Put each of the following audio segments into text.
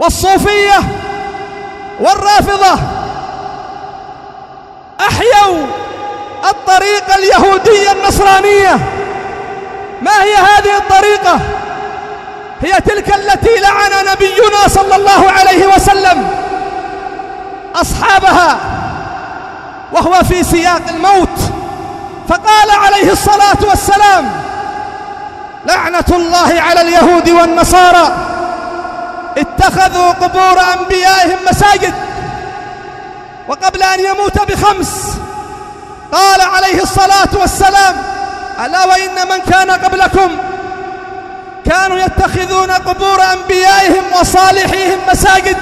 والصوفية والرافضة أحيوا الطريقة اليهودية النصرانية. ما هي هذه الطريقة؟ هي تلك التي لعن نبينا صلى الله عليه وسلم أصحابها وهو في سياق الموت، فقال عليه الصلاة والسلام: لعنة الله على اليهود والنصارى اتخذوا قبور أنبيائهم مساجد. وقبل أن يموت ب5 قال عليه الصلاة والسلام: ألا وإن من كان قبلكم كانوا يتخذون قبور أنبيائهم وصالحيهم مساجد،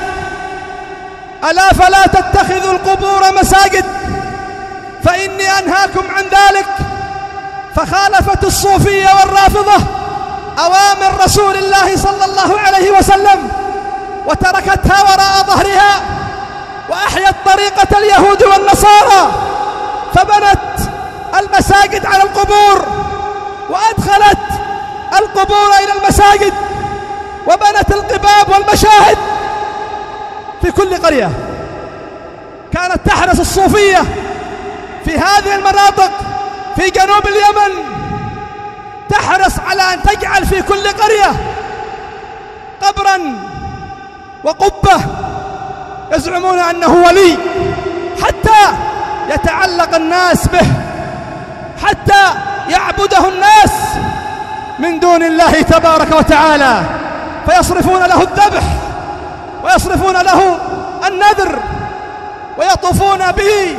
ألا فلا تتخذوا القبور مساجد فإني أنهاكم عن ذلك. فخالفت الصوفية والرافضة أوامر رسول الله صلى الله عليه وسلم وتركتها وراء ظهرها، وأحيت طريقة اليهود والنصارى، فبنت المساجد على القبور، وأدخلت القبور إلى المساجد، وبنت القباب والمشاهد في كل قرية. كانت تحرص الصوفية في هذه المناطق في جنوب اليمن، تحرص على أن تجعل في كل قرية قبرا وقبة يزعمون أنه ولي، حتى يتعلق الناس به، حتى يعبده الناس من دون الله تبارك وتعالى، فيصرفون له الذبح ويصرفون له النذر ويطوفون به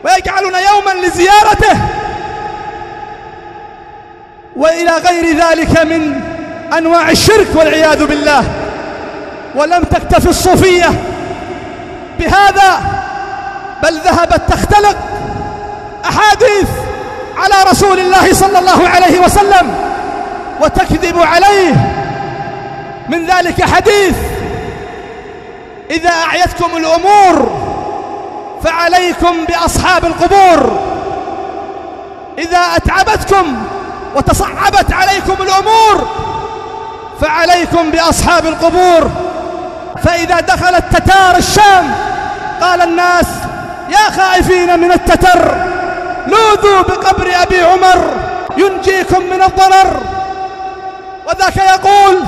ويجعلون يوما لزيارته وإلى غير ذلك من أنواع الشرك والعياذ بالله. ولم تكتفي الصوفية بهذا، بل ذهبت تختلق أحاديث على رسول الله صلى الله عليه وسلم وتكذب عليه. من ذلك حديث: إذا أعيتكم الأمور فعليكم بأصحاب القبور، إذا أتعبتكم وتصعبت عليكم الأمور فعليكم بأصحاب القبور. فإذا دخلت تتار الشام قال الناس: يا خائفين من التتر لوذوا بقبر أبي عمر ينجيكم من الضرر. وذاك يقول: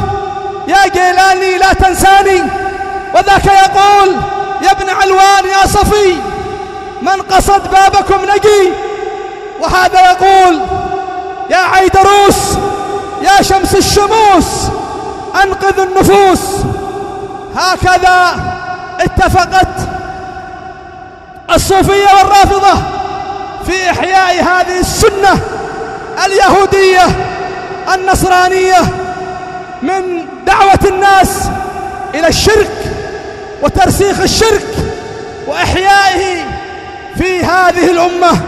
يا جيلاني لا تنساني. وذاك يقول: يا ابن علوان يا صفي من قصد بابكم نجي. وهذا يقول: يا عيدروس يا شمس الشموس أنقذ النفوس. هكذا اتفقت الصوفية والرافضة في إحياء هذه السنة اليهودية النصرانية من دعوة الناس إلى الشرك وترسيخ الشرك وإحيائه في هذه الأمة.